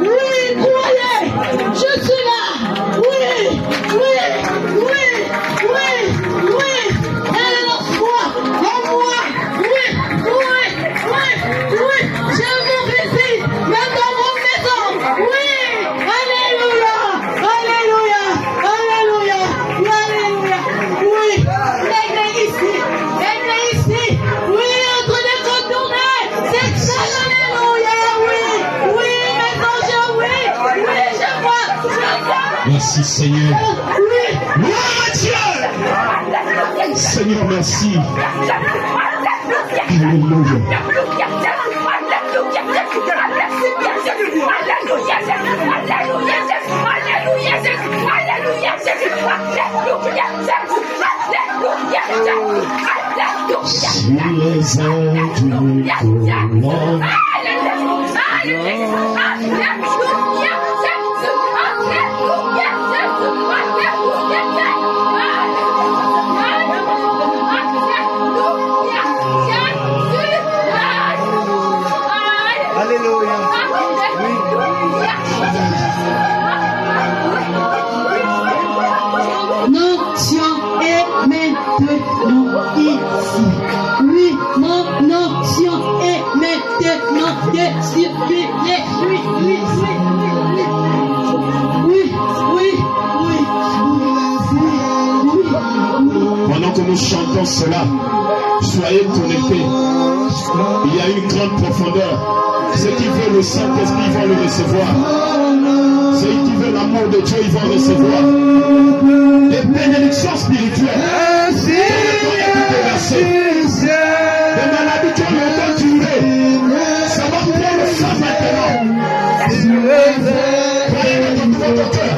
Oui, croyez, je suis là. Oui, oui, oui, oui, oui. Elle est en moi. Oui, oui, oui, oui. Je vous visite, même dans vos maisons. Oui, alléluia, alléluia, alléluia, alléluia. Oui, l'aigle ici. Oui, en train de retourner. C'est ça, alléluia. Oui, mes anges, oui, je vois. Merci Seigneur. Oui. Gloire à Dieu. Seigneur, merci. Alléluia. Sur les ailes du colon. Nation est maintenant ici. Oui, mon nation est maintenant ici. Pendant que nous chantons cela, soyez connectés. Il y a une grande profondeur. Ceux qui veulent le Saint-Esprit vont le recevoir. Ceux qui veulent l'amour de Dieu, ils vont recevoir des bénédictions spirituelles. Des maladies qui ont longtemps duré, ça va prendre fin maintenant. Croyez de tout votre cœur.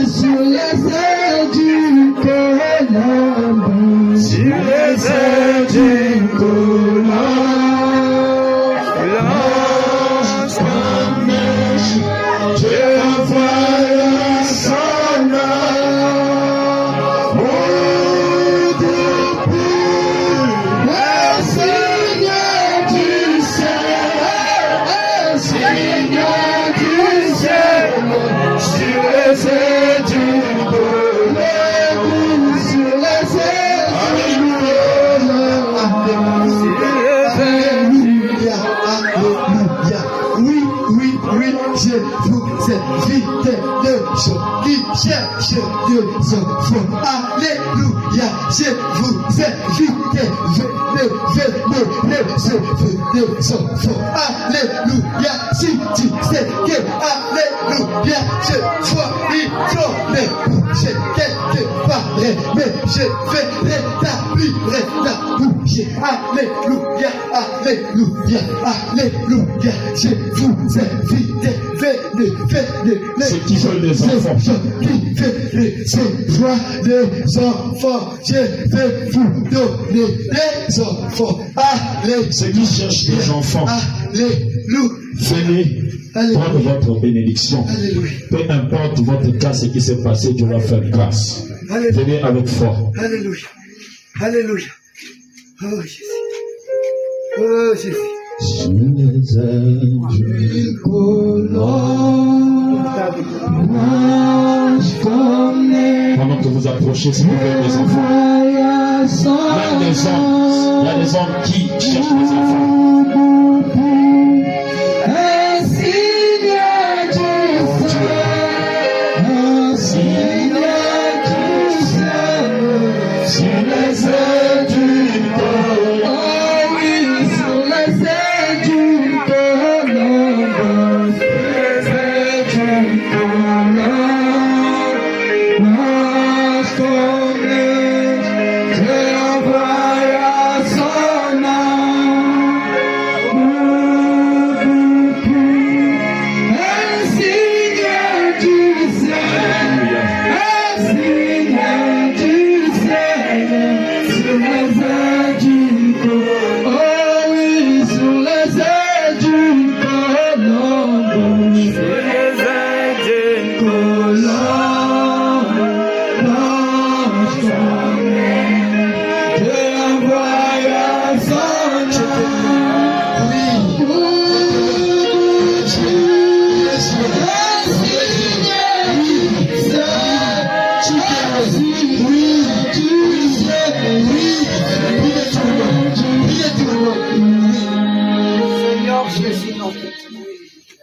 Sur les ailes du colombe, sur les ailes du colombe, lorsqu'un neige, Dieu envoie son nom. Oh, depuis le Seigneur du ciel, le Seigneur du ciel, sur les ailes du colombe, sur les ailes du colombe, alléluia, alléluia. Oui, je vous invite le chant qui cherche Dieu son fond. Alléluia, je vous invite, venez, de son fond. Alléluia, si tu sais que, alléluia, je vois une journée, j'ai quelque part, mais je vais rétablir la bouche. Alléluia, alléluia, alléluia, je vous invite, venez, Ceux qui veulent des enfants. qui veulent recevoir des enfants, je vais vous donner des enfants. Alléluia. Ceux qui cherchent des enfants, Alléluia. venez prendre votre bénédiction. Alléluia. Peu importe votre cas, ce qui s'est passé, Dieu va faire grâce. Alléluia. Venez avec foi. Alléluia. Alléluia. Oh Jésus. Oh Jésus. Sur les ailes du pendant que vous approchez, si vous voulez des enfants, même des hommes, il y a des hommes qui cherchent des enfants.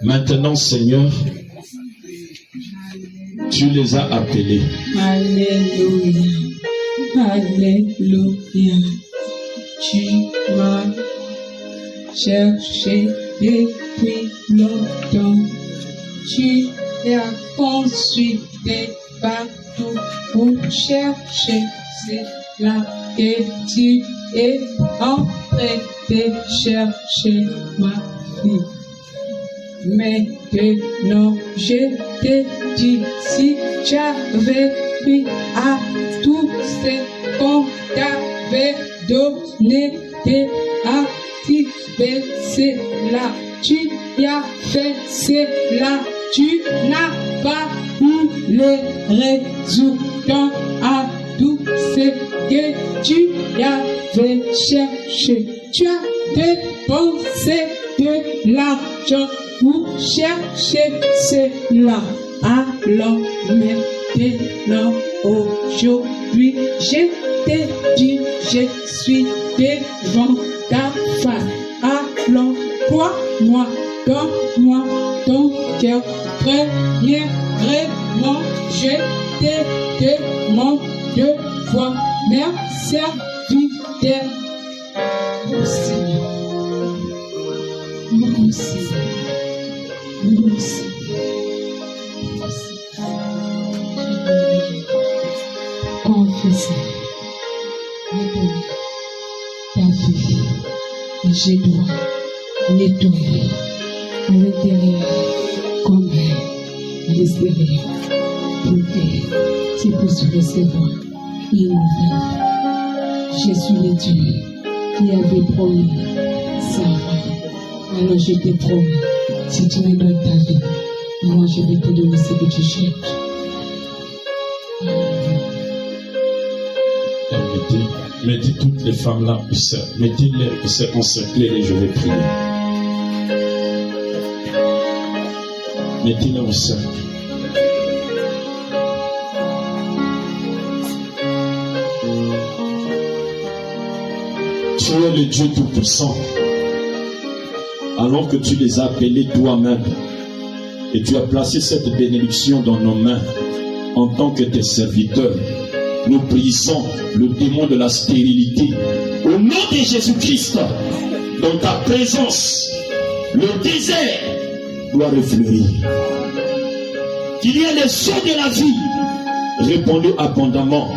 Maintenant, Seigneur, tu les as appelés. Alléluia. Alléluia. Tu m'as cherché depuis longtemps. Tu as construit des bateaux pour chercher. C'est là que tu es en train de chercher ma fille. Maintenant, je te dis, si tu avais pris à tout ce qu'on t'avait donné, t'es activé cela, tu as fait cela, tu n'as pas eu les résultats à tout ce que tu avais cherché. Tu as dépensé de l'argent pour chercher cela. Alors maintenant, aujourd'hui, je te dis, je suis devant ta face. Alors, crois-moi, donne-moi ton cœur. Premièrement, je te demande de voir mes serviteurs. Mon Seigneur, mon Seigneur, mon Seigneur. Confessez, ta vie, et je dois nettoyer à l'intérieur comme à l'extérieur pour que tu puisses recevoir une nouvelle. Je suis le Dieu qui avait promis Sarah. Alors je te promets, si tu me donnes ta vie, moi je vais te donner ce que tu cherches. Mettez toutes les femmes là, mettez-les encerclées et je vais prier. Mettez-les au cercle. Tu es le Dieu Tout-Puissant. Alors que tu les as appelés toi-même et tu as placé cette bénédiction dans nos mains en tant que tes serviteurs, nous brisons le démon de la stérilité. Au nom de Jésus-Christ, dans ta présence, le désert doit refleurir. Qu'il y ait les eaux de la vie répandus abondamment.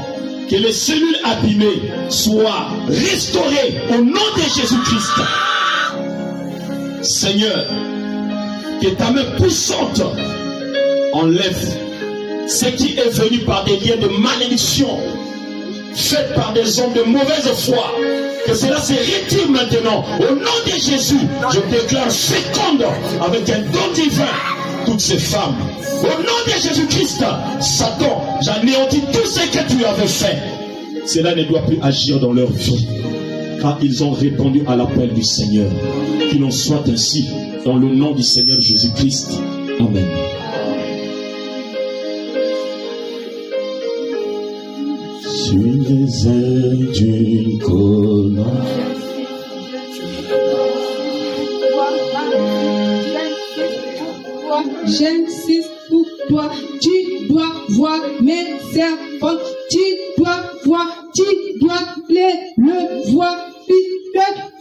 Que les cellules abîmées soient restaurées au nom de Jésus-Christ. Seigneur, que ta main puissante enlève ce qui est venu par des liens de malédiction, faits par des hommes de mauvaise foi, que cela se retire maintenant. Au nom de Jésus, je déclare féconde avec un don divin toutes ces femmes. Au nom de Jésus-Christ, Satan, j'anéantis tout ce que tu avais fait. Cela ne doit plus agir dans leur vie, car ils ont répondu à l'appel du Seigneur. Qu'il en soit ainsi, dans le nom du Seigneur Jésus-Christ. Amen. Sur les ailes d'une colombe. J'insiste pour toi, tu dois voir mes servants, tu dois le voir,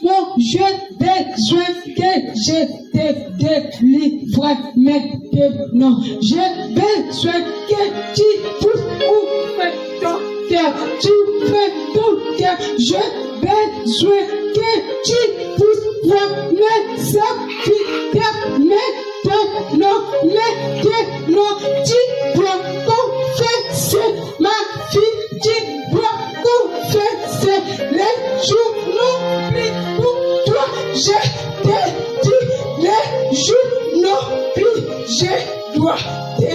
mon Dieu, besoin que je te délivre maintenant. J'ai besoin que tu ouvres ton cœur, tu ouvres ton cœur. J'ai besoin que tu puisses voir mes serviteurs maintenant, tu dois confesser ma fille, tu dois confesser les jours non plus pour toi. Je te dis les jours non plus, je dois te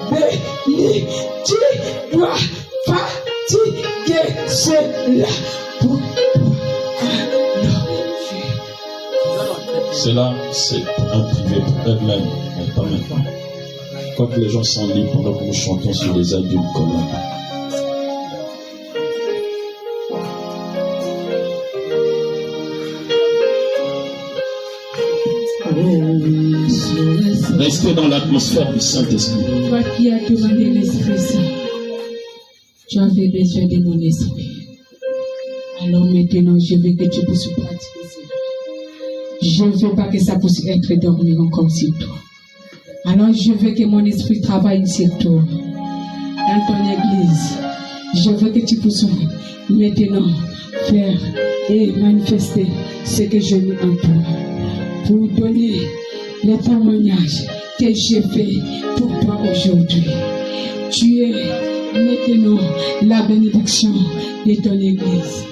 bénir, tu dois fatiguer cela pour toi. Cela, c'est un privé pour elle-même, mais pas maintenant. Quoique les gens sont libres pendant que nous chantons sur les ailes d'une colombe. Restez dans l'atmosphère du Saint-Esprit. Toi qui as demandé l'Esprit Saint, tu avais besoin de mon esprit. Alors maintenant, je veux que tu puisses pratiquer cela. Je ne veux pas que ça puisse être dormi encore sur toi. Alors je veux que mon esprit travaille sur toi. Dans ton église, je veux que tu puisses maintenant faire et manifester ce que je mets en toi. Pour donner le témoignage que j'ai fait pour toi aujourd'hui. Tu es maintenant la bénédiction de ton église.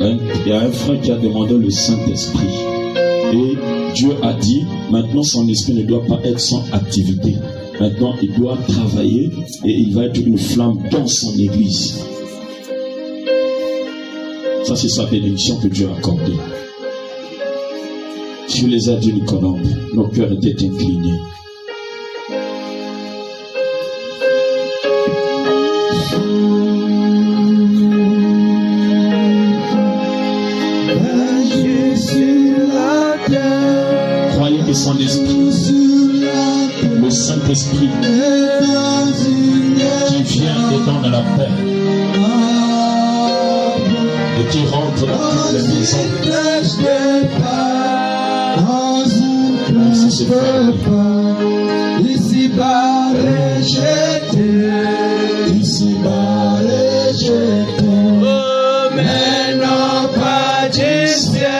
Il y a un frère qui a demandé le Saint-Esprit. Et Dieu a dit, maintenant son esprit ne doit pas être sans activité. Maintenant, il doit travailler et il va être une flamme dans son église. Ça, c'est sa bénédiction que Dieu a accordée. Sur les ailes d'une colombe, nos cœurs étaient inclinés. Croyez que son esprit, le Saint-Esprit, qui vient et donne la paix, et qui rentre dans toutes les maisons. Ici-bas rejeté, ici-bas rejeté, mais non pas du ciel,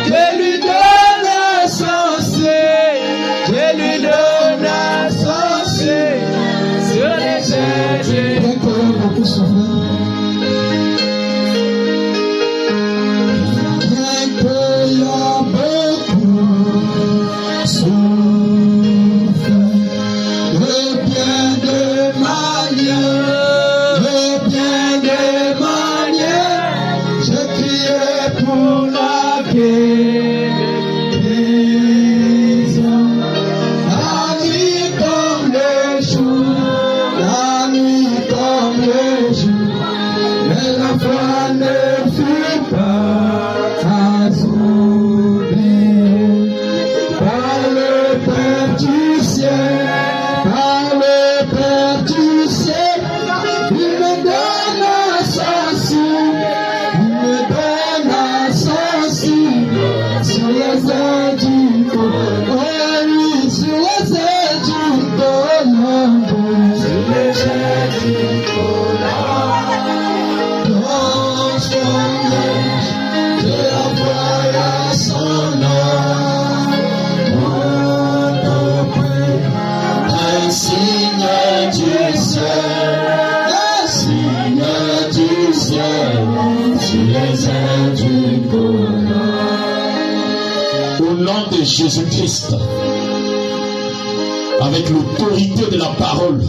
que lui donne son sein, que lui donne son sein, sur les ailes. Au nom de Jésus-Christ, avec l'autorité de la parole,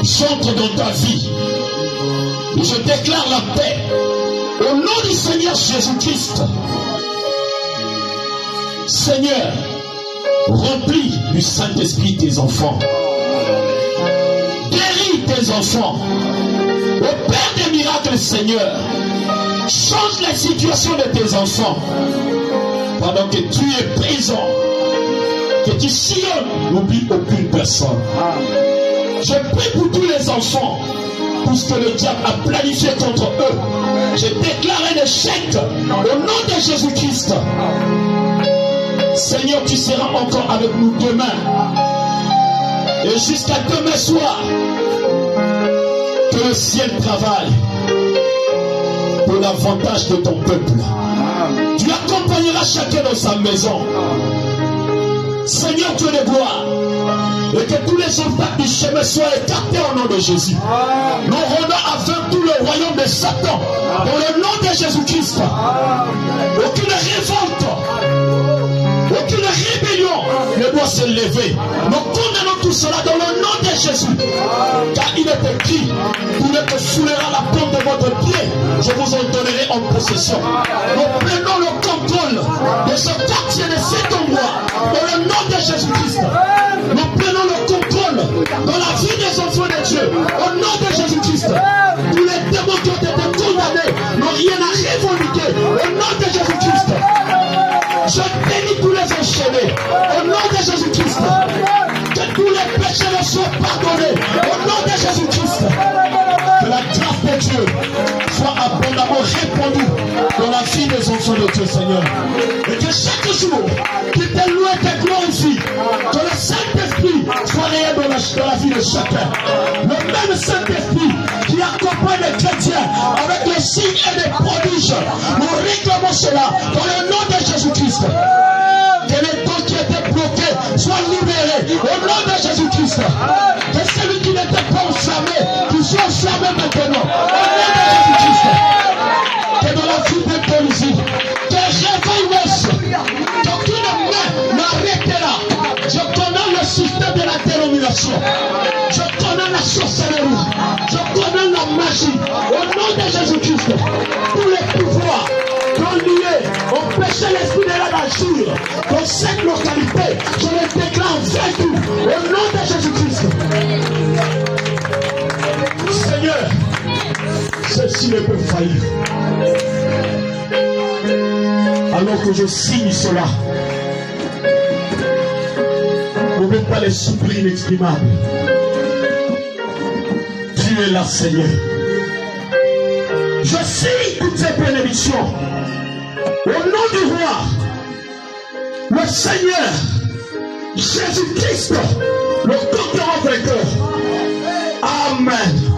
j'entre dans ta vie et je déclare la paix au nom du Seigneur Jésus-Christ. Seigneur, remplis du Saint-Esprit tes enfants, guéris tes enfants, opère des miracles, Seigneur, change la situation de tes enfants. Pendant que tu es présent, que tu sillonnes, n'oublie aucune personne. Je prie pour tous les enfants, tout ce que le diable a planifié contre eux. Je déclare un échec au nom de Jésus-Christ. Seigneur, tu seras encore avec nous demain. Et jusqu'à demain soir, que le ciel travaille pour l'avantage de ton peuple. Tu accompagneras chacun dans sa maison. Seigneur Dieu de gloire, et que tous les obstacles du chemin soient écartés au nom de Jésus. Nous rendons aveugle tout le royaume de Satan dans le nom de Jésus-Christ. Aucune révolte, aucune rébellion ne doit se lever. Nous condamnons tout cela dans le nom de Jésus. Car il est écrit, tout le que soulèvera la plante de votre pied, je vous en donnerai en possession. Nous prenons le contrôle de ce quartier de cet endroit dans le nom de Jésus-Christ. Nous prenons le contrôle dans la vie des enfants de Dieu. Au nom de Jésus-Christ, que la grâce de Dieu soit abondamment répandue dans la vie des enfants de Dieu, Seigneur. Et que chaque jour, qui te loue et te glorifie, que le Saint-Esprit soit réel dans la vie de chacun. Le même Saint-Esprit qui accompagne les chrétiens avec les signes et les prodiges. Nous réclamons cela dans le nom de Jésus-Christ. Que les dons qui étaient bloqués soient libérés au nom de Jésus-Christ. Que celui qui n'était pas enflammé, qu'il soit enflammé maintenant au nom de Jésus-Christ. Que dans la vie de Théologie, que réveil naisse, qu'aucune main n'arrêtera. Je connais le système de la dénomination. Je connais la sorcellerie. Je connais la magie. Au nom de Jésus-Christ, tous les pouvoirs ont lié, empêché l'esprit de la d'agir dans cette localité, je les déclare vaincu au nom de Jésus-Christ. Seigneur, ceci ne peut faillir. Alors que je signe cela, n'oublie pas les soupirs inexprimables. Tu es là, Seigneur. Je signe toutes ces bénédictions au nom du roi, le Seigneur Jésus-Christ, le conquérant vainqueur. Amen.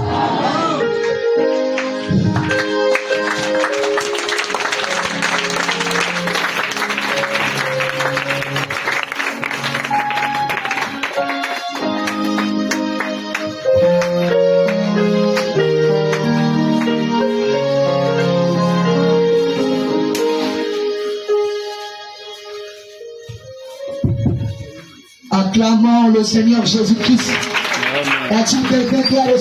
Acclamons le Seigneur Jésus-Christ. As-tu déclaré